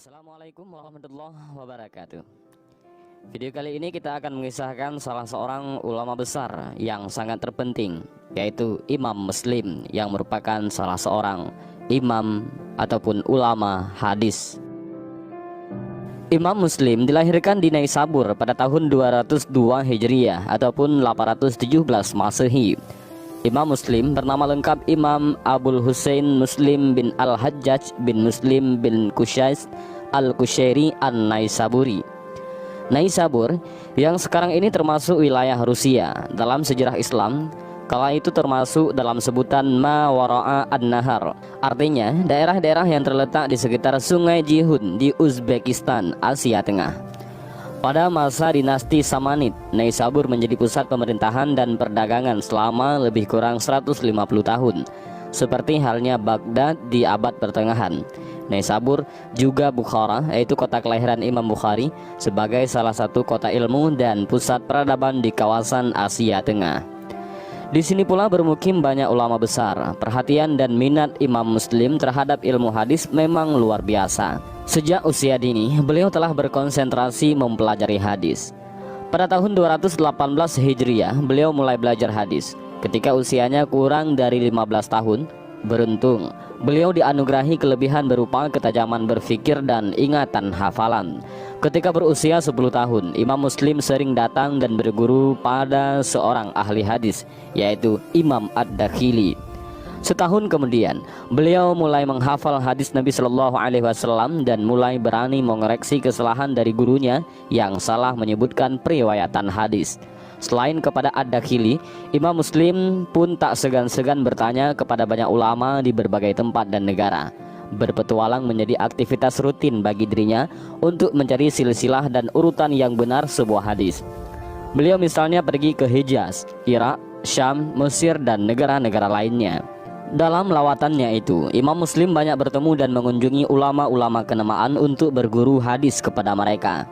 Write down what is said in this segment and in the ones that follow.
Assalamualaikum warahmatullahi wabarakatuh. Video kali ini kita akan mengisahkan salah seorang ulama besar yang sangat terpenting, yaitu Imam Muslim, yang merupakan salah seorang imam ataupun ulama hadis. Imam Muslim dilahirkan di Naisabur pada tahun 202 Hijriah ataupun 817 Masehi. Imam Muslim bernama lengkap Imam Abul Husain Muslim bin Al-Hajjaj bin Muslim bin Qushais Al-Qushairi An-Naisaburi. Naisabur yang sekarang ini termasuk wilayah Rusia dalam sejarah Islam, kala itu termasuk dalam sebutan Ma Wara'a An-Nahar, artinya daerah-daerah yang terletak di sekitar Sungai Jihun di Uzbekistan, Asia Tengah. Pada masa dinasti Samanid, Naisabur menjadi pusat pemerintahan dan perdagangan selama lebih kurang 150 tahun, seperti halnya Baghdad di abad pertengahan. Naisabur juga Bukhara, yaitu kota kelahiran Imam Bukhari, sebagai salah satu kota ilmu dan pusat peradaban di kawasan Asia Tengah. Di sini pula bermukim banyak ulama besar. Perhatian dan minat Imam Muslim terhadap ilmu hadis memang luar biasa. Sejak usia dini, beliau telah berkonsentrasi mempelajari hadis. Pada tahun 218 Hijriah, beliau mulai belajar hadis. Ketika usianya kurang dari 15 tahun, beruntung, beliau dianugerahi kelebihan berupa ketajaman berfikir dan ingatan hafalan. Ketika berusia 10 tahun, Imam Muslim sering datang dan berguru pada seorang ahli hadis, yaitu Imam Ad-Dakhili. Setahun kemudian, beliau mulai menghafal hadis Nabi Shallallahu Alaihi Wasallam dan mulai berani mengoreksi kesalahan dari gurunya yang salah menyebutkan periwayatan hadis. Selain kepada Ad-Dakhili, Imam Muslim pun tak segan-segan bertanya kepada banyak ulama di berbagai tempat dan negara. Berpetualang menjadi aktivitas rutin bagi dirinya untuk mencari silsilah dan urutan yang benar sebuah hadis. Beliau misalnya pergi ke Hijaz, Irak, Syam, Mesir, dan negara-negara lainnya. Dalam lawatannya itu, Imam Muslim banyak bertemu dan mengunjungi ulama-ulama kenamaan untuk berguru hadis kepada mereka.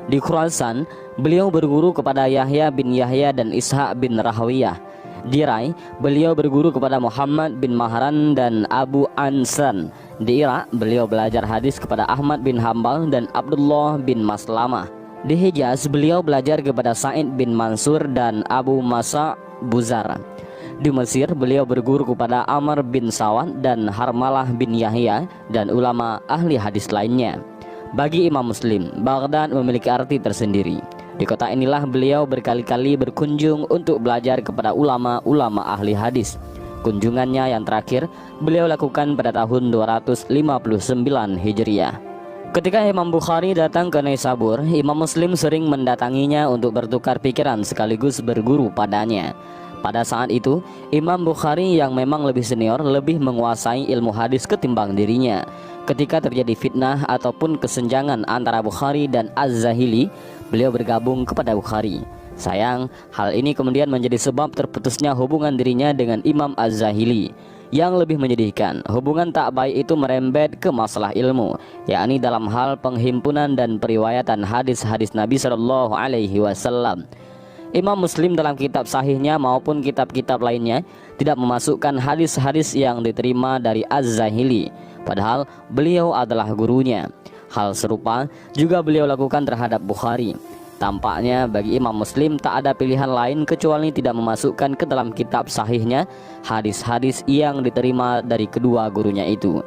Di Khurasan, beliau berguru kepada Yahya bin Yahya dan Ishaq bin Rahawiyah. Di Rai, beliau berguru kepada Muhammad bin Mahran dan Abu Ansan. Di Irak, beliau belajar hadis kepada Ahmad bin Hambal dan Abdullah bin Maslamah. Di Hijaz, beliau belajar kepada Sa'id bin Mansur dan Abu Masa Buzar. Di Mesir, beliau berguru kepada Amr bin Sawan dan Harmalah bin Yahya dan ulama ahli hadis lainnya. Bagi Imam Muslim, Baghdad memiliki arti tersendiri. Di kota inilah beliau berkali-kali berkunjung untuk belajar kepada ulama-ulama ahli hadis. Kunjungannya yang terakhir beliau lakukan pada tahun 259 Hijriah. Ketika Imam Bukhari datang ke Naisabur, Imam Muslim sering mendatanginya untuk bertukar pikiran sekaligus berguru padanya. Pada saat itu, Imam Bukhari yang memang lebih senior lebih menguasai ilmu hadis ketimbang dirinya. Ketika terjadi fitnah ataupun kesenjangan antara Bukhari dan Az-Zahili, beliau bergabung kepada Bukhari. Sayang, hal ini kemudian menjadi sebab terputusnya hubungan dirinya dengan Imam Az-Zahili. Yang lebih menyedihkan, hubungan tak baik itu merembet ke masalah ilmu, yakni dalam hal penghimpunan dan periwayatan hadis-hadis Nabi Shallallahu Alaihi Wasallam. Imam Muslim dalam kitab sahihnya maupun kitab-kitab lainnya tidak memasukkan hadis-hadis yang diterima dari Az-Zahili, padahal beliau adalah gurunya. Hal serupa juga beliau lakukan terhadap Bukhari. Tampaknya bagi Imam Muslim tak ada pilihan lain kecuali tidak memasukkan ke dalam kitab sahihnya hadis-hadis yang diterima dari kedua gurunya itu.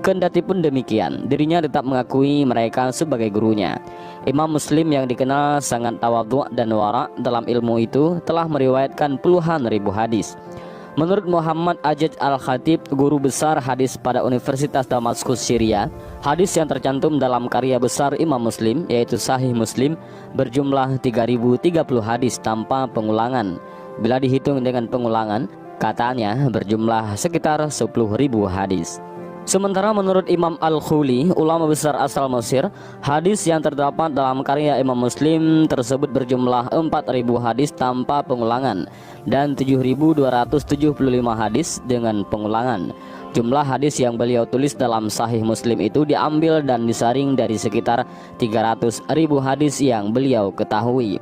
Kendati pun demikian, dirinya tetap mengakui mereka sebagai gurunya. Imam Muslim yang dikenal sangat tawadhu dan wara dalam ilmu itu telah meriwayatkan puluhan ribu hadis. Menurut Muhammad Ajaj Al-Khatib, guru besar hadis pada Universitas Damaskus Syria, hadis yang tercantum dalam karya besar Imam Muslim, yaitu Sahih Muslim, berjumlah 3030 hadis tanpa pengulangan. Bila dihitung dengan pengulangan, katanya berjumlah sekitar 10.000 hadis. Sementara menurut Imam Al-Khuli, ulama besar asal Mesir, hadis yang terdapat dalam karya Imam Muslim tersebut berjumlah 4.000 hadis tanpa pengulangan dan 7.275 hadis dengan pengulangan. Jumlah hadis yang beliau tulis dalam Sahih Muslim itu diambil dan disaring dari sekitar 300.000 hadis yang beliau ketahui.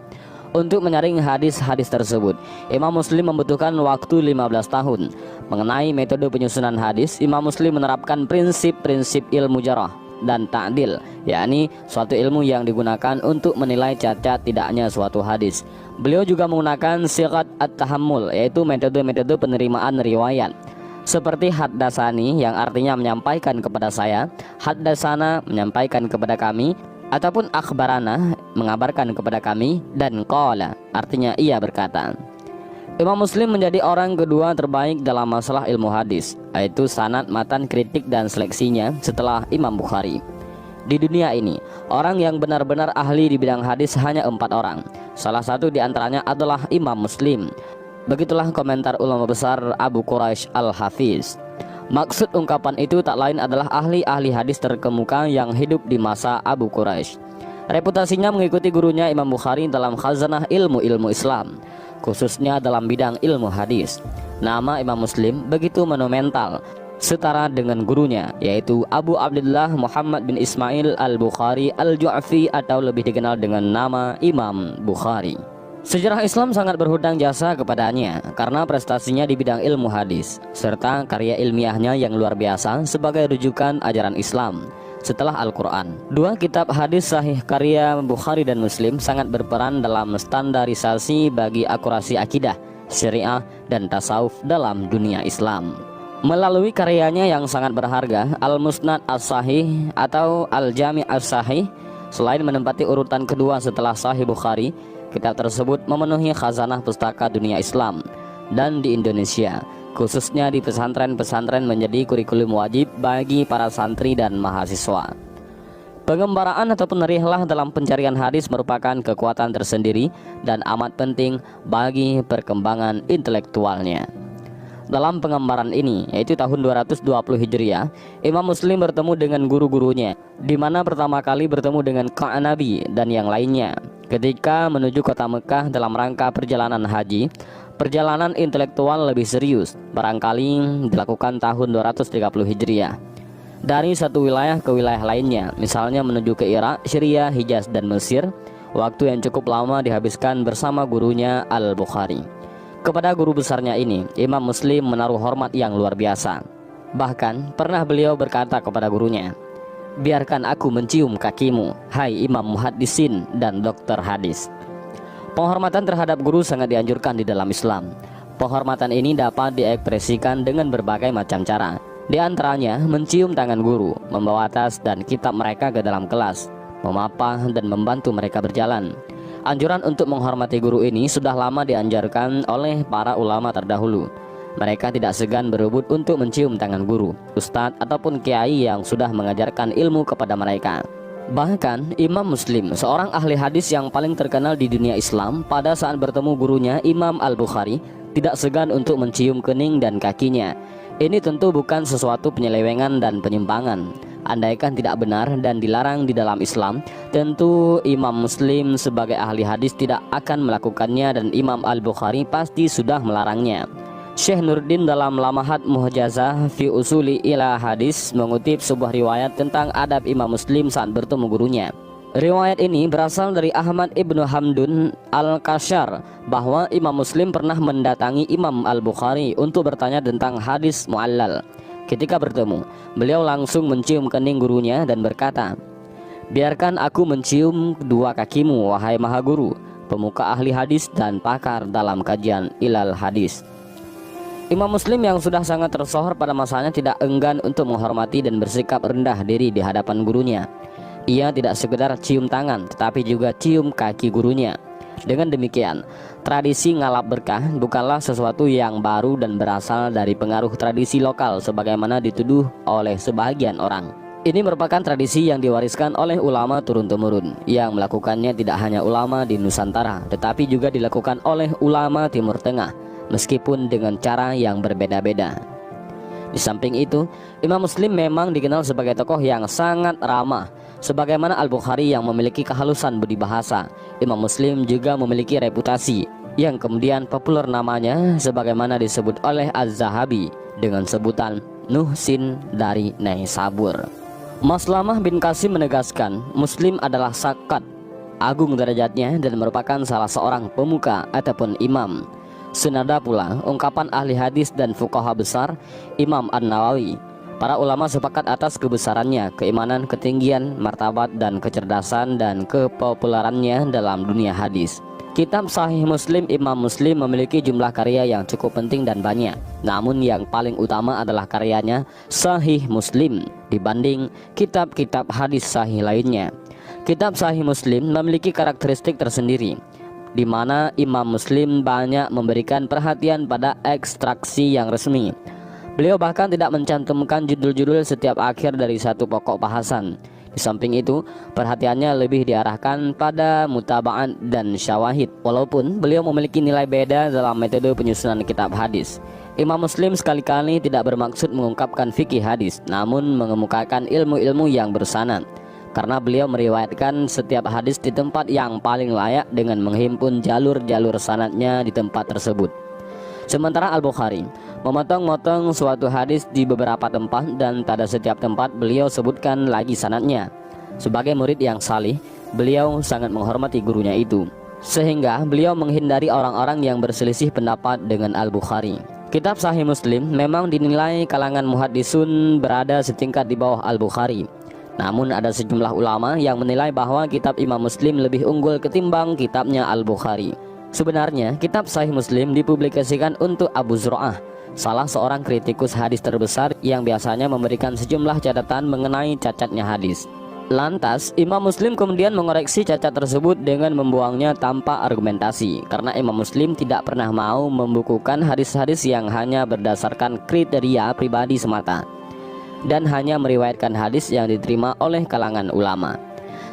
Untuk menyaring hadis-hadis tersebut, Imam Muslim membutuhkan waktu 15 tahun. Mengenai metode penyusunan hadis, Imam Muslim menerapkan prinsip-prinsip ilmu jarah, dan ta'dil, yakni suatu ilmu yang digunakan untuk menilai cacat tidaknya suatu hadis. Beliau juga menggunakan sigat at-tahammul, yaitu metode-metode penerimaan riwayat, seperti haddasani yang artinya menyampaikan kepada saya, haddasana menyampaikan kepada kami, ataupun akhbarana mengabarkan kepada kami, dan qala artinya ia berkata. Imam Muslim menjadi orang kedua terbaik dalam masalah ilmu hadis, yaitu sanad, matan, kritik, dan seleksinya setelah Imam Bukhari. Di dunia ini, orang yang benar-benar ahli di bidang hadis hanya 4 orang. Salah satu di antaranya adalah Imam Muslim. Begitulah komentar ulama besar Abu Quraish Al-Hafiz. Maksud ungkapan itu tak lain adalah ahli-ahli hadis terkemuka yang hidup di masa Abu Quraish. Reputasinya mengikuti gurunya Imam Bukhari dalam khazanah ilmu-ilmu Islam, khususnya dalam bidang ilmu hadis. Nama Imam Muslim begitu monumental, setara dengan gurunya, yaitu Abu Abdullah Muhammad bin Ismail Al-Bukhari Al-Ju'fi, atau lebih dikenal dengan nama Imam Bukhari. Sejarah Islam sangat berhutang jasa kepadanya karena prestasinya di bidang ilmu hadis, serta karya ilmiahnya yang luar biasa sebagai rujukan ajaran Islam setelah Al-Quran. 2 kitab hadis sahih karya Bukhari dan Muslim sangat berperan dalam standarisasi bagi akurasi akidah, syariah, dan tasawuf dalam dunia Islam. Melalui karyanya yang sangat berharga, Al-Musnad As-Sahih atau Al-Jami' As-Sahih, selain menempati urutan kedua setelah Sahih Bukhari, kitab tersebut memenuhi khazanah pustaka dunia Islam dan di Indonesia, khususnya di pesantren-pesantren, menjadi kurikulum wajib bagi para santri dan mahasiswa. Pengembaraan ataupun rihlah dalam pencarian hadis merupakan kekuatan tersendiri dan amat penting bagi perkembangan intelektualnya. Dalam pengembaraan ini, yaitu tahun 220 Hijriah, Imam Muslim bertemu dengan guru-gurunya, di mana pertama kali bertemu dengan Qa'nabi dan yang lainnya. Ketika menuju kota Mekah dalam rangka perjalanan haji, perjalanan intelektual lebih serius barangkali dilakukan tahun 230 Hijriah. Dari satu wilayah ke wilayah lainnya, misalnya menuju ke Irak, Syria, Hijaz, dan Mesir, waktu yang cukup lama dihabiskan bersama gurunya Al-Bukhari. Kepada guru besarnya ini, Imam Muslim menaruh hormat yang luar biasa. Bahkan pernah beliau berkata kepada gurunya, "Biarkan aku mencium kakimu, hai Imam Muhaddisin dan dokter hadis." Penghormatan terhadap guru sangat dianjurkan di dalam Islam. Penghormatan ini dapat diekspresikan dengan berbagai macam cara. Di antaranya mencium tangan guru, membawa tas dan kitab mereka ke dalam kelas, memapah dan membantu mereka berjalan. Anjuran untuk menghormati guru ini sudah lama dianjurkan oleh para ulama terdahulu. Mereka tidak segan berebut untuk mencium tangan guru, ustadz, ataupun kiai yang sudah mengajarkan ilmu kepada mereka. Bahkan Imam Muslim, seorang ahli hadis yang paling terkenal di dunia Islam, pada saat bertemu gurunya Imam Al-Bukhari, tidak segan untuk mencium kening dan kakinya. Ini tentu bukan sesuatu penyelewengan dan penyimpangan. Andaikan tidak benar dan dilarang di dalam Islam, tentu Imam Muslim sebagai ahli hadis tidak akan melakukannya, dan Imam Al-Bukhari pasti sudah melarangnya. Syekh Nuruddin dalam Lamahat Muhjazah fi Usuli ila Hadis mengutip sebuah riwayat tentang adab Imam Muslim saat bertemu gurunya. Riwayat ini berasal dari Ahmad ibnu Hamdun Al-Kashar, bahwa Imam Muslim pernah mendatangi Imam Al-Bukhari untuk bertanya tentang hadis mu'allal. Ketika bertemu, beliau langsung mencium kening gurunya dan berkata, "Biarkan aku mencium kedua kakimu, wahai maha guru, pemuka ahli hadis dan pakar dalam kajian ilal hadis." Imam Muslim yang sudah sangat tersohor pada masanya tidak enggan untuk menghormati dan bersikap rendah diri di hadapan gurunya. Ia tidak sekedar cium tangan, tetapi juga cium kaki gurunya. Dengan demikian, tradisi ngalap berkah bukanlah sesuatu yang baru dan berasal dari pengaruh tradisi lokal sebagaimana dituduh oleh sebagian orang. Ini merupakan tradisi yang diwariskan oleh ulama turun-temurun. Yang melakukannya tidak hanya ulama di Nusantara, tetapi juga dilakukan oleh ulama Timur Tengah, meskipun dengan cara yang berbeda-beda. Di samping itu, Imam Muslim memang dikenal sebagai tokoh yang sangat ramah. Sebagaimana Al-Bukhari yang memiliki kehalusan budi bahasa, Imam Muslim juga memiliki reputasi yang kemudian populer namanya sebagaimana disebut oleh Az-Zahabi dengan sebutan Nuhsin dari Naisabur. Maslamah bin Qasim menegaskan, Muslim adalah sakat, agung derajatnya dan merupakan salah seorang pemuka ataupun imam. Senada pula ungkapan ahli hadis dan fuqaha besar Imam An-Nawawi, Para ulama sepakat atas kebesarannya, keimanan, ketinggian, martabat, dan kecerdasan dan kepopularannya dalam dunia hadis. Kitab Sahih Muslim Imam Muslim memiliki jumlah karya yang cukup penting dan banyak. Namun yang paling utama adalah karyanya Sahih Muslim dibanding kitab-kitab hadis sahih lainnya. Kitab Sahih Muslim memiliki karakteristik tersendiri, di mana Imam Muslim banyak memberikan perhatian pada ekstraksi yang resmi. Beliau bahkan tidak mencantumkan judul-judul setiap akhir dari satu pokok bahasan. Di samping itu, perhatiannya lebih diarahkan pada mutaba'at dan syawahid. Walaupun beliau memiliki nilai beda dalam metode penyusunan kitab hadis, Imam Muslim sekali-kali tidak bermaksud mengungkapkan fikih hadis, namun mengemukakan ilmu-ilmu yang bersanad. Karena beliau meriwayatkan setiap hadis di tempat yang paling layak dengan menghimpun jalur-jalur sanadnya di tempat tersebut. Sementara Al-Bukhari memotong-motong suatu hadis di beberapa tempat dan pada setiap tempat beliau sebutkan lagi sanadnya. Sebagai murid yang salih, beliau sangat menghormati gurunya itu, sehingga beliau menghindari orang-orang yang berselisih pendapat dengan Al-Bukhari. Kitab Sahih Muslim memang dinilai kalangan muhaddisun berada setingkat di bawah Al-Bukhari. Namun ada sejumlah ulama yang menilai bahwa kitab Imam Muslim lebih unggul ketimbang kitabnya Al-Bukhari. Sebenarnya kitab Sahih Muslim dipublikasikan untuk Abu Zur'ah, salah seorang kritikus hadis terbesar yang biasanya memberikan sejumlah catatan mengenai cacatnya hadis. Lantas Imam Muslim kemudian mengoreksi cacat tersebut dengan membuangnya tanpa argumentasi, karena Imam Muslim tidak pernah mau membukukan hadis-hadis yang hanya berdasarkan kriteria pribadi semata dan hanya meriwayatkan hadis yang diterima oleh kalangan ulama,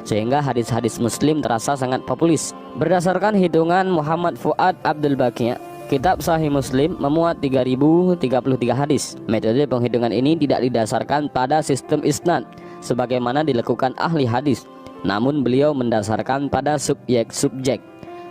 sehingga hadis-hadis Muslim terasa sangat populis. Berdasarkan hitungan Muhammad Fuad Abdul Baqi, kitab Sahih Muslim memuat 3033 hadis. Metode penghitungan ini tidak didasarkan pada sistem isnad sebagaimana dilakukan ahli hadis, namun beliau mendasarkan pada subjek-subjek.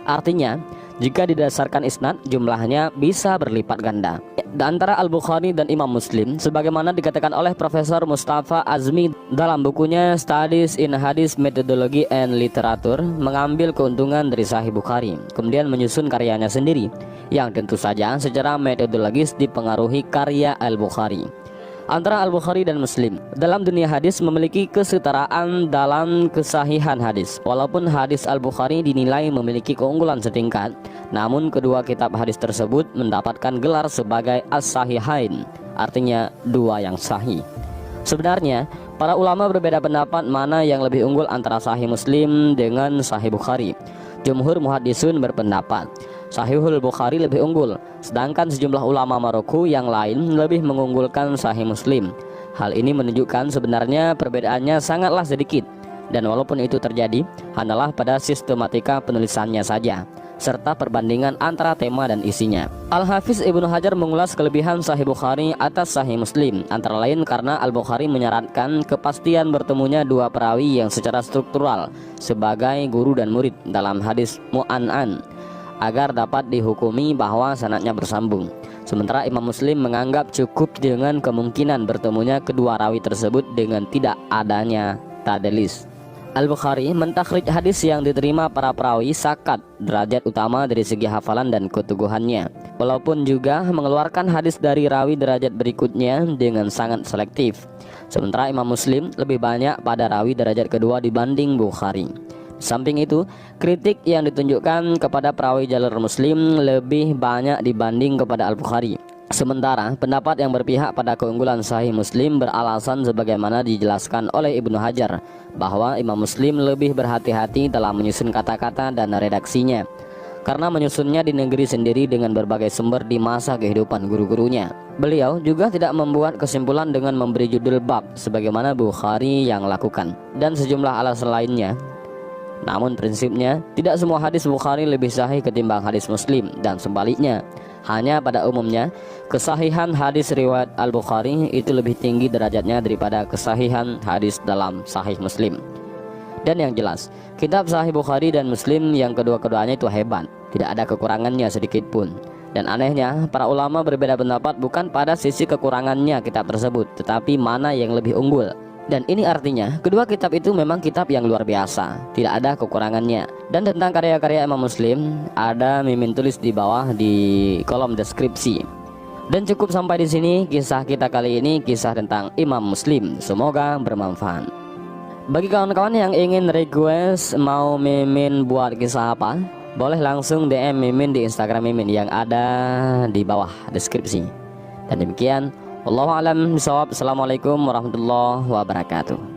Artinya, jika didasarkan isnad, jumlahnya bisa berlipat ganda. Di antara Al-Bukhari dan Imam Muslim, sebagaimana dikatakan oleh Profesor Mustafa Azmi dalam bukunya Studies in Hadith Methodology and Literature, mengambil keuntungan dari Sahih Bukhari, kemudian menyusun karyanya sendiri, yang tentu saja secara metodologis dipengaruhi karya Al-Bukhari. Antara Al-Bukhari dan Muslim dalam dunia hadis memiliki kesetaraan dalam kesahihan hadis. Walaupun hadis Al-Bukhari dinilai memiliki keunggulan setingkat, namun kedua kitab hadis tersebut mendapatkan gelar sebagai As-Sahihain, artinya dua yang sahih. Sebenarnya para ulama berbeda pendapat mana yang lebih unggul antara Sahih Muslim dengan Sahih Bukhari. Jumhur muhaddisun berpendapat Sahihul Bukhari lebih unggul, sedangkan sejumlah ulama Maroko yang lain lebih mengunggulkan Sahih Muslim. Hal ini menunjukkan sebenarnya perbedaannya sangatlah sedikit, dan walaupun itu terjadi hanyalah pada sistematika penulisannya saja, serta perbandingan antara tema dan isinya. Al-Hafiz Ibnu Hajar mengulas kelebihan Sahih Bukhari atas Sahih Muslim, antara lain karena Al-Bukhari menyarankan kepastian bertemunya dua perawi yang secara struktural sebagai guru dan murid dalam hadis mu'an'an, agar dapat dihukumi bahwa sanadnya bersambung. Sementara Imam Muslim menganggap cukup dengan kemungkinan bertemunya kedua rawi tersebut dengan tidak adanya tadlis. Al-Bukhari mentakhrij hadis yang diterima para perawi sakat derajat utama dari segi hafalan dan keteguhannya, walaupun juga mengeluarkan hadis dari rawi derajat berikutnya dengan sangat selektif. Sementara Imam Muslim lebih banyak pada rawi derajat kedua dibanding Bukhari. Samping itu, kritik yang ditunjukkan kepada perawi jalur Muslim lebih banyak dibanding kepada Al-Bukhari. Sementara pendapat yang berpihak pada keunggulan Sahih Muslim beralasan sebagaimana dijelaskan oleh Ibnu Hajar, bahwa Imam Muslim lebih berhati-hati dalam menyusun kata-kata dan redaksinya, karena menyusunnya di negeri sendiri dengan berbagai sumber di masa kehidupan guru-gurunya. Beliau juga tidak membuat kesimpulan dengan memberi judul bab sebagaimana Bukhari yang lakukan, dan sejumlah alasan lainnya. Namun prinsipnya tidak semua hadis Bukhari lebih sahih ketimbang hadis Muslim, dan sebaliknya. Hanya pada umumnya kesahihan hadis riwayat Al-Bukhari itu lebih tinggi derajatnya daripada kesahihan hadis dalam Sahih Muslim. Dan yang jelas, kitab Sahih Bukhari dan Muslim yang kedua-keduanya itu hebat, tidak ada kekurangannya sedikit pun. Dan anehnya, para ulama berbeda pendapat bukan pada sisi kekurangannya kitab tersebut, tetapi mana yang lebih unggul. Dan ini artinya kedua kitab itu memang kitab yang luar biasa, tidak ada kekurangannya. Dan tentang karya-karya Imam Muslim ada mimin tulis di bawah di kolom deskripsi. Dan cukup sampai di sini kisah kita kali ini, kisah tentang Imam Muslim. Semoga bermanfaat. Bagi kawan-kawan yang ingin request mau Mimin buat kisah apa, boleh langsung DM Mimin di Instagram Mimin yang ada di bawah deskripsi. Dan demikian, wallahu a'lam bishawab. Assalamualaikum warahmatullahi wabarakatuh.